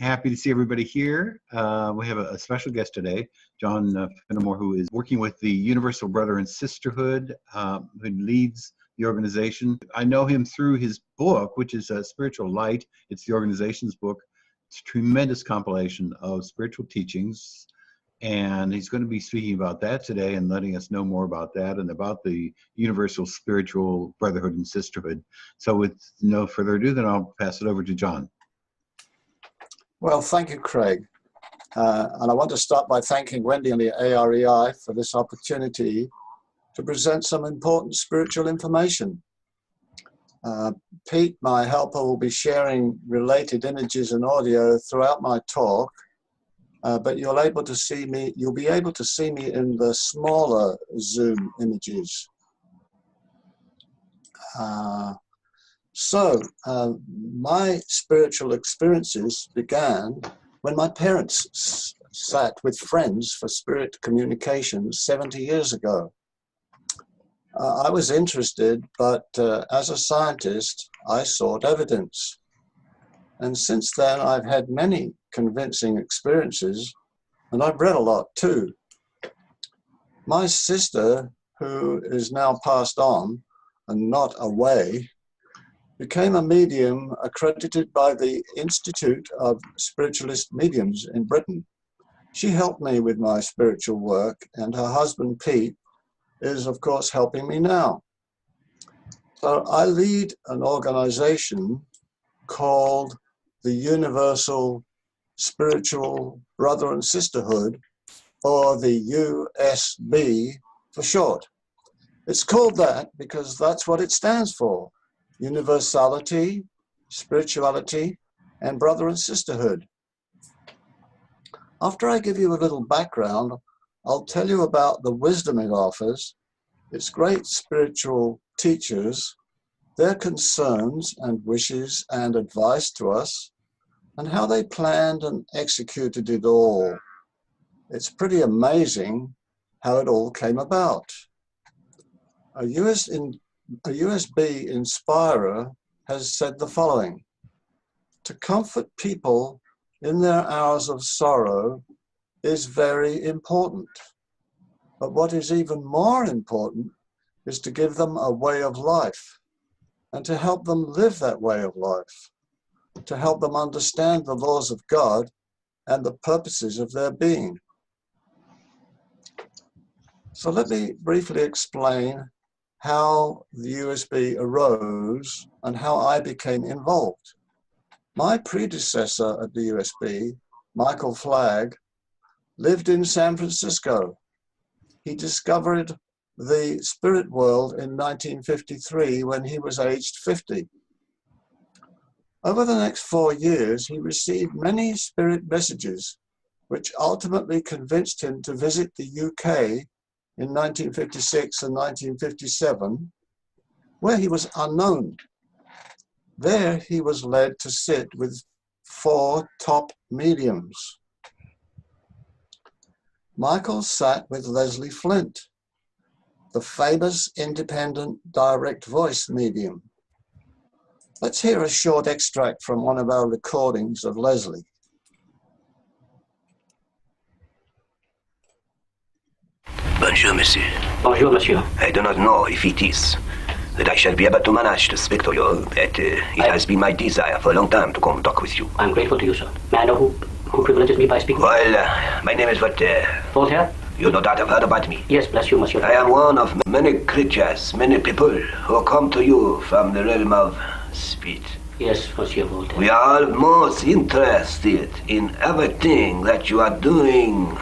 Happy to see everybody here. We have a special guest today, John Finnemore, who is working with the Universal Brother and Sisterhood, who leads the organization. I know him through his book, which is Spiritual Light. It's the organization's book. It's a tremendous compilation of spiritual teachings, and he's going to be speaking about that today and letting us know more about that and about the Universal Spiritual Brotherhood and Sisterhood. So with no further ado, then I'll pass it over to John. Well, thank you, Craig. And I want to start by thanking Wendy and the AREI for this opportunity to present some important spiritual information. Pete, my helper, will be sharing related images and audio throughout my talk, but you'll be able to see me in the smaller Zoom images. My spiritual experiences began when my parents sat with friends for spirit communications 70 years ago. I was interested, but as a scientist, I sought evidence. And since then, I've had many convincing experiences, and I've read a lot too. My sister, who is now passed on and not away, became a medium accredited by the Institute of Spiritualist Mediums in Britain. She helped me with my spiritual work, and her husband, Pete, is, of course, helping me now. So I lead an organization called the Universal Spiritual Brother and Sisterhood, or the USB for short. It's called that because that's what it stands for. Universality, spirituality, and brother and sisterhood. After I give you a little background, I'll tell you about the wisdom it offers, its great spiritual teachers, their concerns and wishes and advice to us, and how they planned and executed it all. It's pretty amazing how it all came about. A USB inspirer has said the following: to comfort people in their hours of sorrow is very important. But what is even more important is to give them a way of life and to help them live that way of life, to help them understand the laws of God and the purposes of their being. So let me briefly explain how the USB arose and how I became involved. My predecessor at the USB, Michael Flagg, lived in San Francisco. He discovered the spirit world in 1953 when he was aged 50. Over the next 4 years, he received many spirit messages, which ultimately convinced him to visit the UK in 1956 and 1957, where he was unknown. There he was led to sit with 4 top mediums. Michael sat with Leslie Flint, the famous independent direct voice medium. Let's hear a short extract from one of our recordings of Leslie. Bonjour, monsieur. Bonjour, monsieur. I do not know if it is that I shall be able to manage to speak to you, but it has been my desire for a long time to come talk with you. I'm grateful to you, sir. May I know who privileges me by speaking? Well, my name is Voltaire. Voltaire? You no doubt have heard about me. Yes, bless you, monsieur. I am one of many creatures, many people who come to you from the realm of spirit. Yes, monsieur Voltaire. We are all most interested in everything that you are doing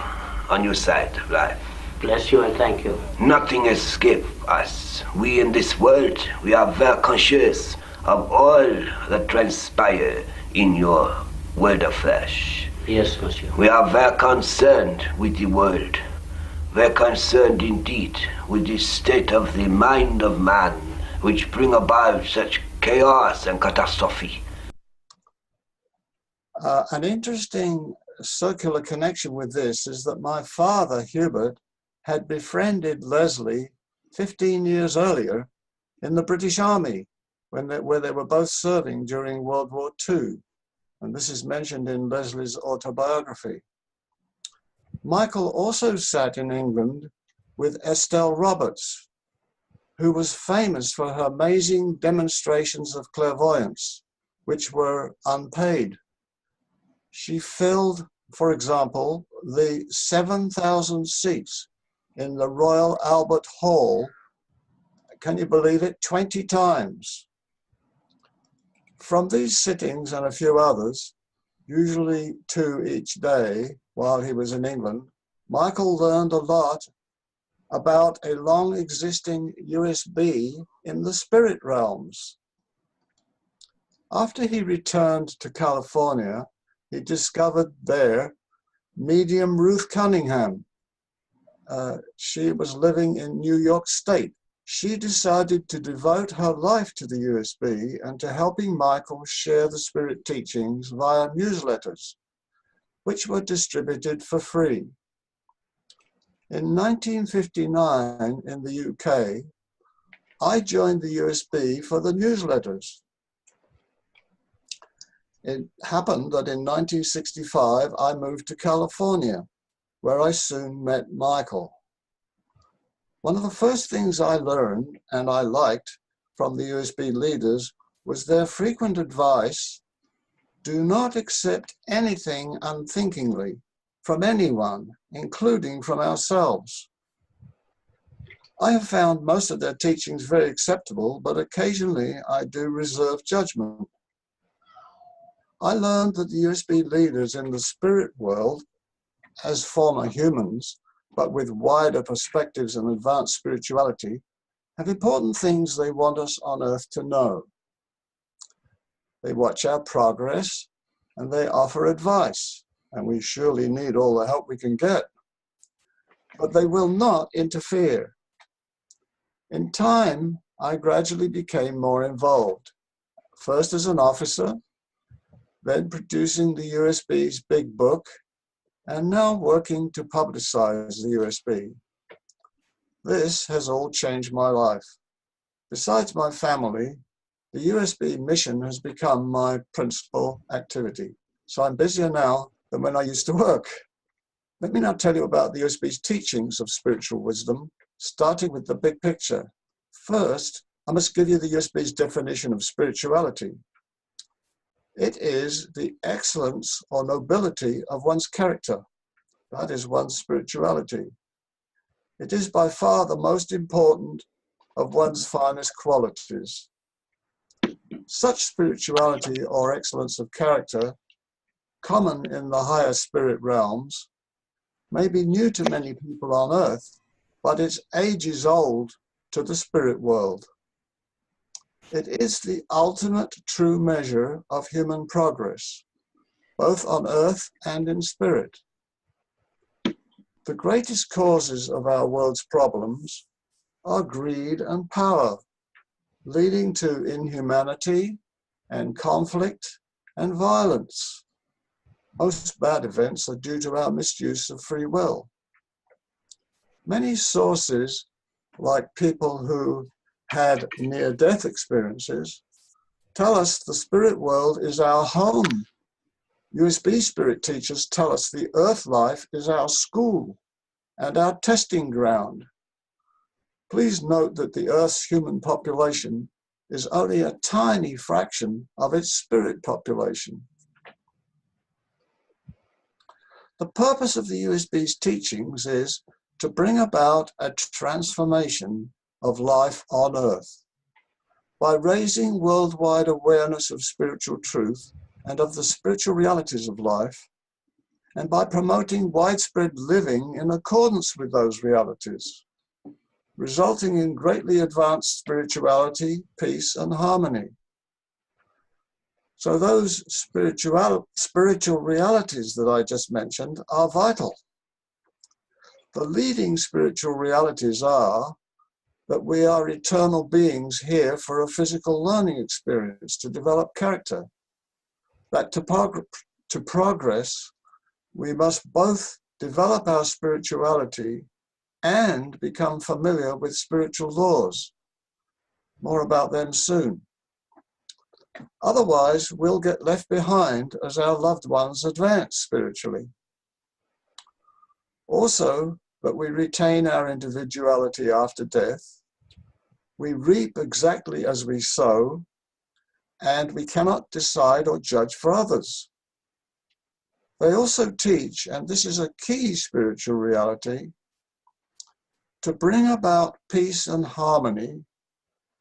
on your side of life. Bless you and thank you. Nothing escapes us. We in this world, we are very conscious of all that transpires in your world of flesh. Yes, monsieur. We are very concerned with the world, very concerned indeed with the state of the mind of man, which bring about such chaos and catastrophe. An interesting circular connection with this is that my father, Hubert, had befriended Leslie 15 years earlier in the British Army where they were both serving during World War II. and this is mentioned in Leslie's autobiography. Michael also sat in England with Estelle Roberts, who was famous for her amazing demonstrations of clairvoyance, which were unpaid. She filled, for example, the 7,000 seats in the Royal Albert Hall, can you believe it, 20 times. From these sittings and a few others, usually 2 each day while he was in England, Michael learned a lot about a long existing USB in the spirit realms. After he returned to California, he discovered there medium Ruth Cunningham. She was living in New York State. She decided to devote her life to the USB and to helping Michael share the spirit teachings via newsletters, which were distributed for free. In 1959 in the UK, I joined the USB for the newsletters. It happened that in 1965, I moved to California, where I soon met Michael. One of the first things I learned, and I liked, from the USB leaders was their frequent advice: do not accept anything unthinkingly from anyone, including from ourselves. I have found most of their teachings very acceptable, but occasionally I do reserve judgment. I learned that the USB leaders in the spirit world, as former humans, but with wider perspectives and advanced spirituality, have important things they want us on earth to know. They watch our progress and they offer advice, and we surely need all the help we can get. But they will not interfere. In time, I gradually became more involved, first as an officer, then producing the USB's big book, and now working to publicize the USB. This has all changed my life. Besides my family, the USB mission has become my principal activity. So I'm busier now than when I used to work. Let me now tell you about the USB's teachings of spiritual wisdom, starting with the big picture. First, I must give you the USB's definition of spirituality. It is the excellence or nobility of one's character. That is one's spirituality. It is by far the most important of one's finest qualities. Such spirituality or excellence of character, common in the higher spirit realms, may be new to many people on earth, but its age is old to the spirit world. It is the ultimate true measure of human progress, both on earth and in spirit. The greatest causes of our world's problems are greed and power, leading to inhumanity and conflict and violence. Most bad events are due to our misuse of free will. Many sources, like people who had near-death experiences, tell us the spirit world is our home. USB spirit teachers tell us the earth life is our school and our testing ground. Please note that the Earth's human population is only a tiny fraction of its spirit population. The purpose of the USB's teachings is to bring about a transformation of life on Earth by raising worldwide awareness of spiritual truth and of the spiritual realities of life, and by promoting widespread living in accordance with those realities, resulting in greatly advanced spirituality, peace, and harmony. So those spiritual realities that I just mentioned are vital. The leading spiritual realities are that we are eternal beings here for a physical learning experience to develop character, that to progress, we must both develop our spirituality and become familiar with spiritual laws. More about them soon. Otherwise, we'll get left behind as our loved ones advance spiritually. Also, that we retain our individuality after death. We reap exactly as we sow, and we cannot decide or judge for others. They also teach, and this is a key spiritual reality, to bring about peace and harmony,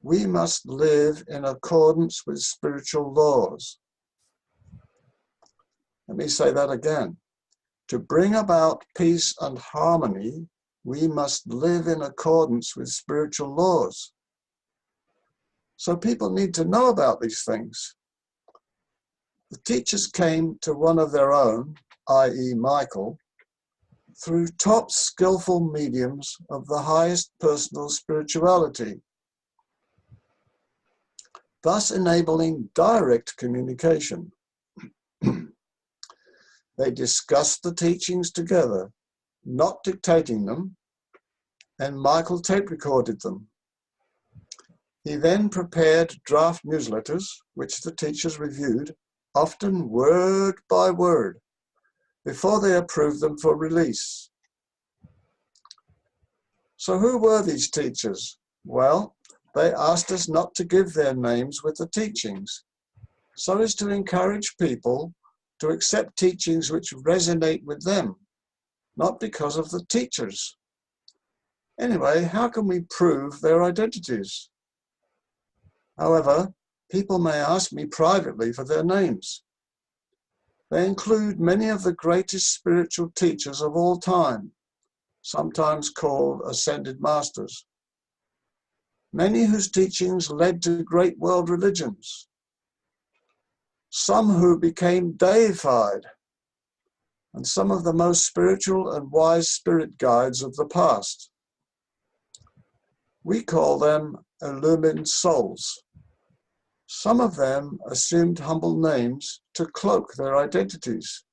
we must live in accordance with spiritual laws. Let me say that again. To bring about peace and harmony, we must live in accordance with spiritual laws. So people need to know about these things. The teachers came to one of their own, i.e. Michael, through top skillful mediums of the highest personal spirituality, thus enabling direct communication. They discussed the teachings together, not dictating them, and Michael tape recorded them. He then prepared draft newsletters, which the teachers reviewed, often word by word, before they approved them for release. So who were these teachers? Well, they asked us not to give their names with the teachings, so as to encourage people to accept teachings which resonate with them, not because of the teachers. Anyway, how can we prove their identities? However, people may ask me privately for their names. They include many of the greatest spiritual teachers of all time, sometimes called ascended masters. Many whose teachings led to great world religions. Some who became deified, and some of the most spiritual and wise spirit guides of the past. We call them illumined souls. Some of them assumed humble names to cloak their identities.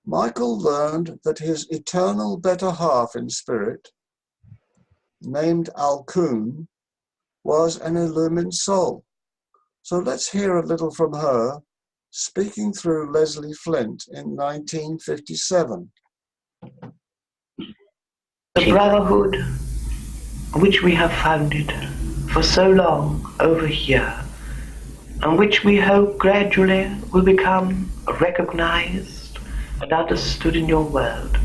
Michael learned that his eternal better half in spirit, named Alkun, was an illumined soul. So let's hear a little from her, speaking through Leslie Flint in 1957. The brotherhood which we have founded for so long over here, and which we hope gradually will become recognized and understood in your world.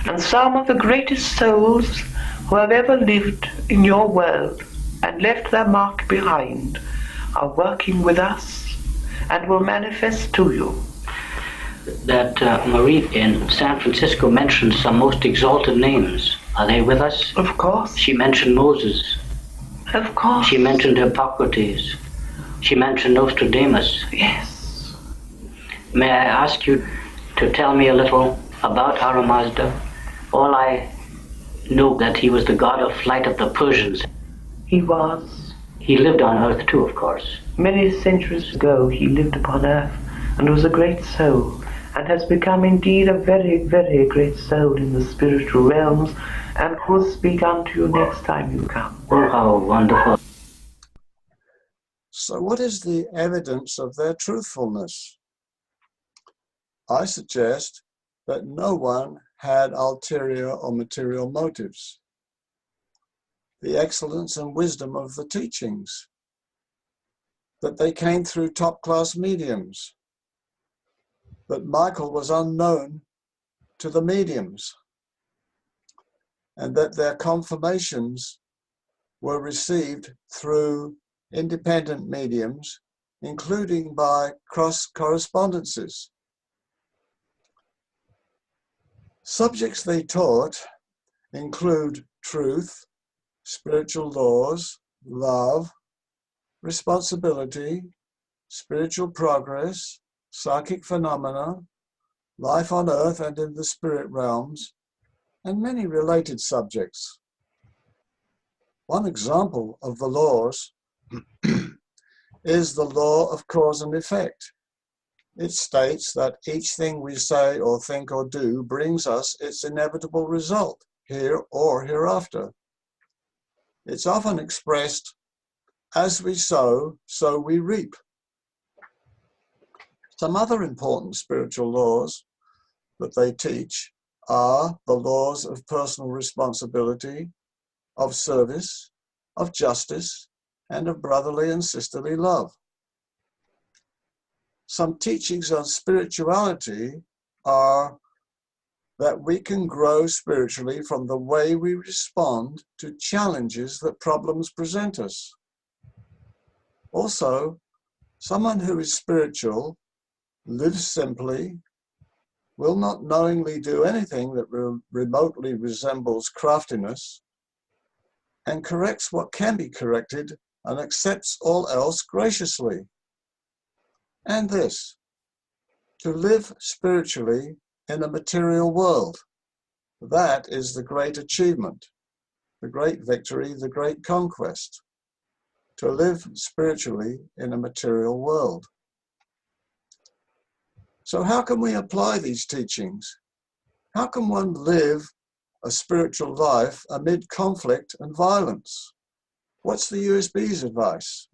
And some of the greatest souls who have ever lived in your world and left their mark behind are working with us and will manifest to you. That Marie in San Francisco mentioned some most exalted names. Are they with us? Of course. She mentioned Moses. Of course. She mentioned Hippocrates. She mentioned Nostradamus. Yes. May I ask you to tell me a little about Ara Mazda? All I know that he was the god of flight of the Persians. He was. He lived on Earth too, of course. Many centuries ago he lived upon Earth and was a great soul, and has become indeed a very, very great soul in the spiritual realms, and will speak unto you next time you come. Oh, how wonderful. So what is the evidence of their truthfulness? I suggest that no one had ulterior or material motives. The excellence and wisdom of the teachings, that they came through top-class mediums, that Michael was unknown to the mediums, and that their confirmations were received through independent mediums, including by cross-correspondences. Subjects they taught include truth, spiritual laws, love, responsibility, spiritual progress, psychic phenomena, life on earth and in the spirit realms, and many related subjects. One example of the laws is the law of cause and effect. It states that each thing we say or think or do brings us its inevitable result, here or hereafter. It's often expressed as we sow, so we reap. Some other important spiritual laws that they teach are the laws of personal responsibility, of service, of justice, and of brotherly and sisterly love. Some teachings on spirituality are that we can grow spiritually from the way we respond to challenges that problems present us. Also, someone who is spiritual lives simply, will not knowingly do anything that remotely resembles craftiness, and corrects what can be corrected and accepts all else graciously. And this, to live spiritually in a material world, that is the great achievement, the great victory, the great conquest, to live spiritually in a material world. So how can we apply these teachings? How can one live a spiritual life amid conflict and violence? What's the USB's advice?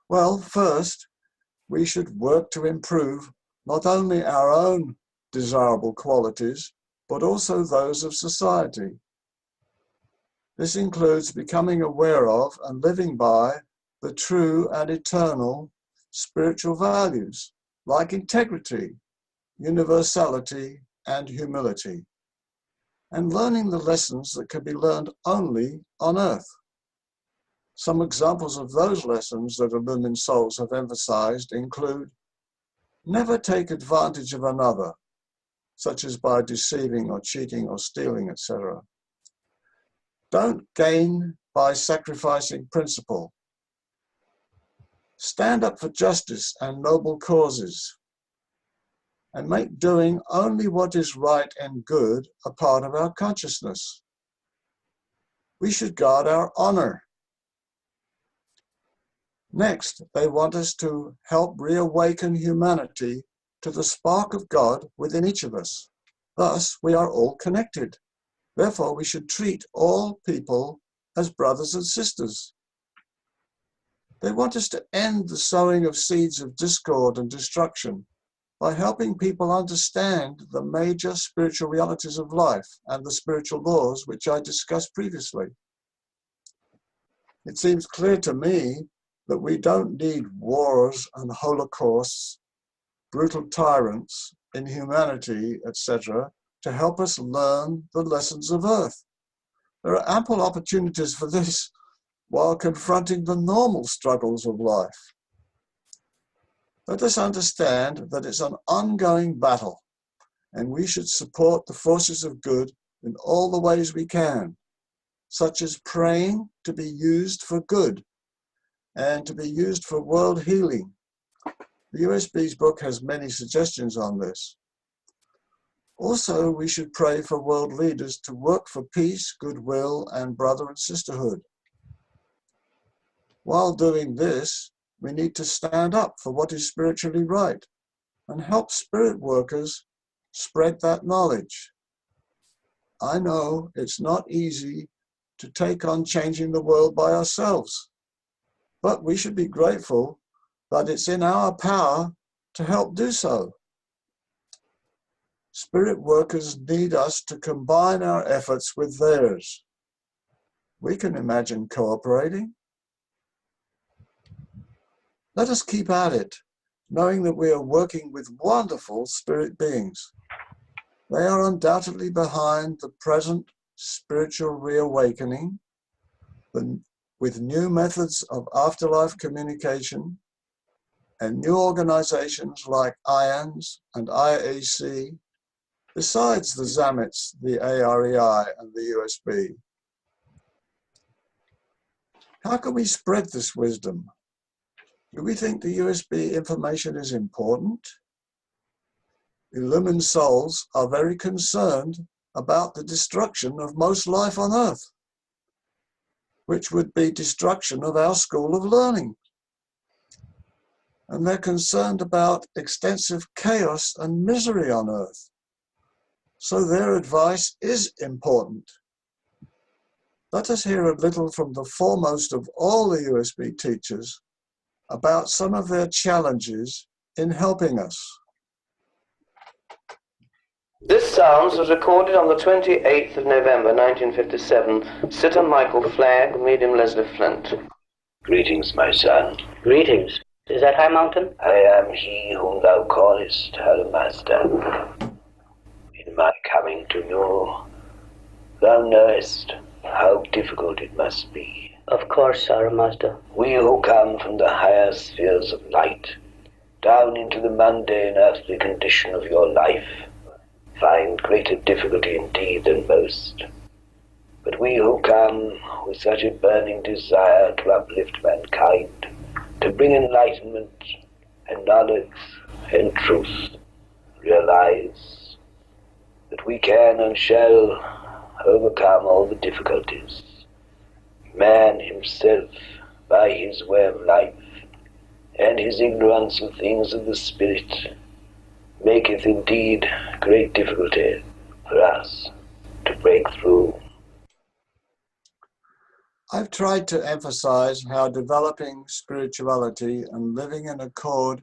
Well, first, we should work to improve not only our own desirable qualities, but also those of society. This includes becoming aware of and living by the true and eternal spiritual values like integrity, universality, and humility, and learning the lessons that can be learned only on earth. Some examples of those lessons that illumined souls have emphasized include: never take advantage of another, such as by deceiving or cheating or stealing, etc. Don't gain by sacrificing principle. Stand up for justice and noble causes, and make doing only what is right and good a part of our consciousness. We should guard our honor. Next, they want us to help reawaken humanity to the spark of God within each of us. Thus, we are all connected. Therefore, we should treat all people as brothers and sisters. They want us to end the sowing of seeds of discord and destruction by helping people understand the major spiritual realities of life and the spiritual laws which I discussed previously. It seems clear to me that we don't need wars and holocausts, brutal tyrants, inhumanity, etc., to help us learn the lessons of earth. There are ample opportunities for this while confronting the normal struggles of life. Let us understand that it's an ongoing battle, and we should support the forces of good in all the ways we can, such as praying to be used for good and to be used for world healing. The USB's book has many suggestions on this. Also, we should pray for world leaders to work for peace, goodwill, and brother and sisterhood. While doing this, we need to stand up for what is spiritually right and help spirit workers spread that knowledge. I know it's not easy to take on changing the world by ourselves, but we should be grateful that it's in our power to help do so. Spirit workers need us to combine our efforts with theirs. We can imagine cooperating. Let us keep at it, knowing that we are working with wonderful spirit beings. They are undoubtedly behind the present spiritual reawakening, with new methods of afterlife communication and new organizations like IANS and IAC, besides the ZAMITs, the AREI, and the USB. How can we spread this wisdom? Do we think the USB information is important? Illumined souls are very concerned about the destruction of most life on earth, which would be destruction of our school of learning. And they're concerned about extensive chaos and misery on earth. So their advice is important. let us hear a little from the foremost of all the USB teachers about some of their challenges in helping us. This Sounds was recorded on the 28th of November 1957. Sitter Michael Flagg, medium Leslie Flint. Greetings, my son. Greetings. Is that High Mountain? I am he whom thou callest, Her Master. In my coming to know, thou knowest how difficult it must be. Of course, our Master. We who come from the higher spheres of light, down into the mundane earthly condition of your life, find greater difficulty indeed than most. But we who come with such a burning desire to uplift mankind, to bring enlightenment and knowledge and truth, realize that we can and shall overcome all the difficulties. Man himself, by his way of life and his ignorance of things of the spirit, maketh indeed great difficulty for us to break through. I've tried to emphasize how developing spirituality and living in accord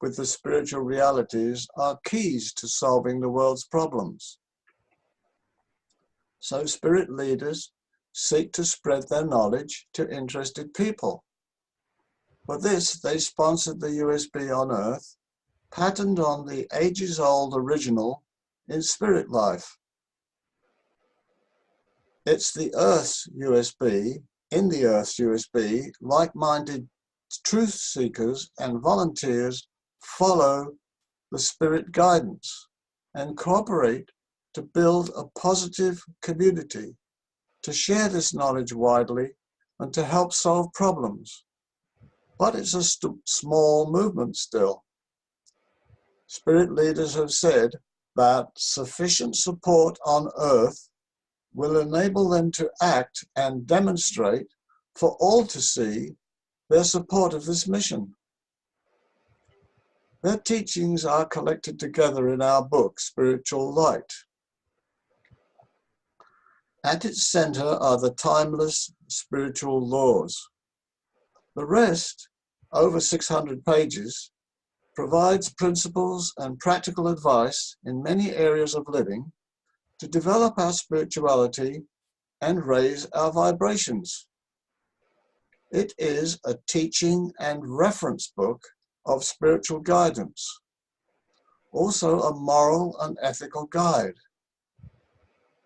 with the spiritual realities are keys to solving the world's problems. So spirit leaders seek to spread their knowledge to interested people. For this, they sponsored the USB on Earth, patterned on the ages-old original in Spirit Life. It's the Earth's USB, in the Earth's USB, like-minded truth seekers and volunteers follow the spirit guidance and cooperate to build a positive community, to share this knowledge widely and to help solve problems. But it's a small movement still. Spirit leaders have said that sufficient support on Earth will enable them to act and demonstrate for all to see their support of this mission. Their teachings are collected together in our book, Spiritual Light. At its center are the timeless spiritual laws. The rest, over 600 pages, provides principles and practical advice in many areas of living to develop our spirituality and raise our vibrations. It is a teaching and reference book of spiritual guidance, also a moral and ethical guide.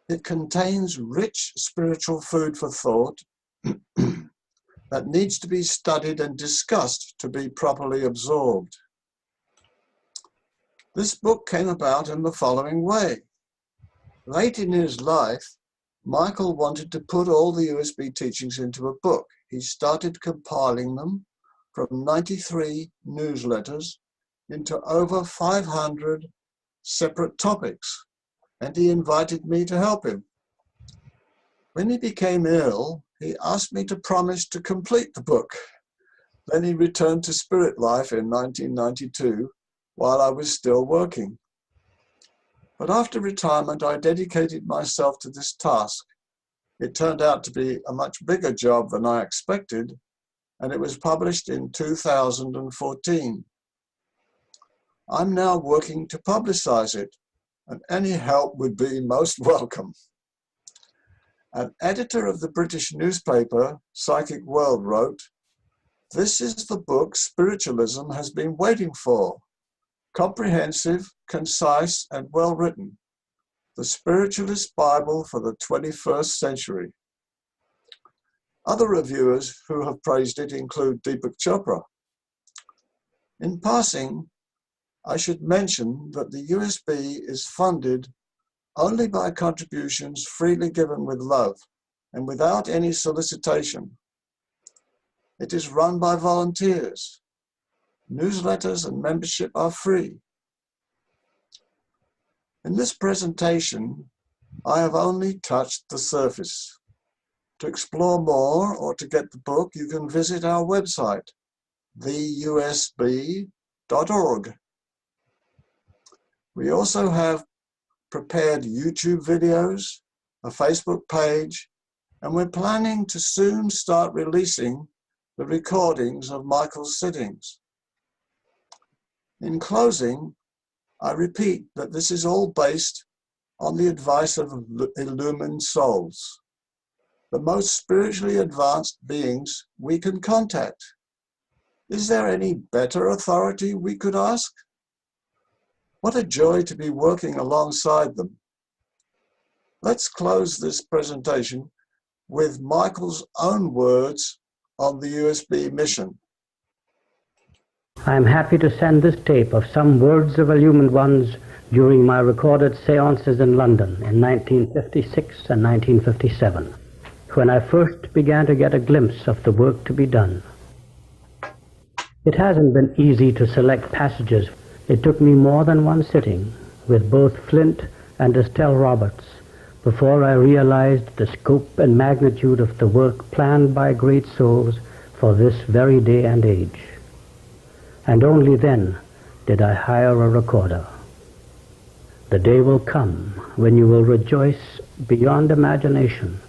It contains rich spiritual food for thought that needs to be studied and discussed to be properly absorbed. This book came about in the following way. Late in his life, Michael wanted to put all the USB teachings into a book. He started compiling them from 93 newsletters into over 500 separate topics, and he invited me to help him. When he became ill, he asked me to promise to complete the book. Then he returned to Spirit Life in 1992 while I was still working. But after retirement, I dedicated myself to this task. It turned out to be a much bigger job than I expected, and it was published in 2014. I'm now working to publicize it, and any help would be most welcome. An editor of the British newspaper, Psychic World, wrote, "This is the book spiritualism has been waiting for. Comprehensive, concise, and well written. The Spiritualist Bible for the 21st century." Other reviewers who have praised it include Deepak Chopra. In passing, I should mention that the USB is funded only by contributions freely given with love and without any solicitation. It is run by volunteers. Newsletters and membership are free. In this presentation, I have only touched the surface. To explore more or to get the book, you can visit our website, theusb.org. We also have prepared YouTube videos, a Facebook page, and we're planning to soon start releasing the recordings of Michael's sittings. In closing, I repeat that this is all based on the advice of illumined souls, the most spiritually advanced beings we can contact. Is there any better authority we could ask? What a joy to be working alongside them. Let's close this presentation with Michael's own words on the USB mission. I am happy to send this tape of some words of illumined ones during my recorded seances in London in 1956 and 1957, when I first began to get a glimpse of the work to be done. It hasn't been easy to select passages. It took me more than one sitting with both Flint and Estelle Roberts before I realized the scope and magnitude of the work planned by great souls for this very day and age. And only then did I hire a recorder. The day will come when you will rejoice beyond imagination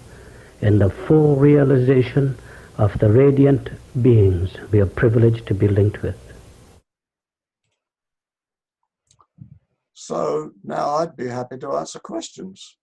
in the full realization of the radiant beings we are privileged to be linked with. So now I'd be happy to answer questions.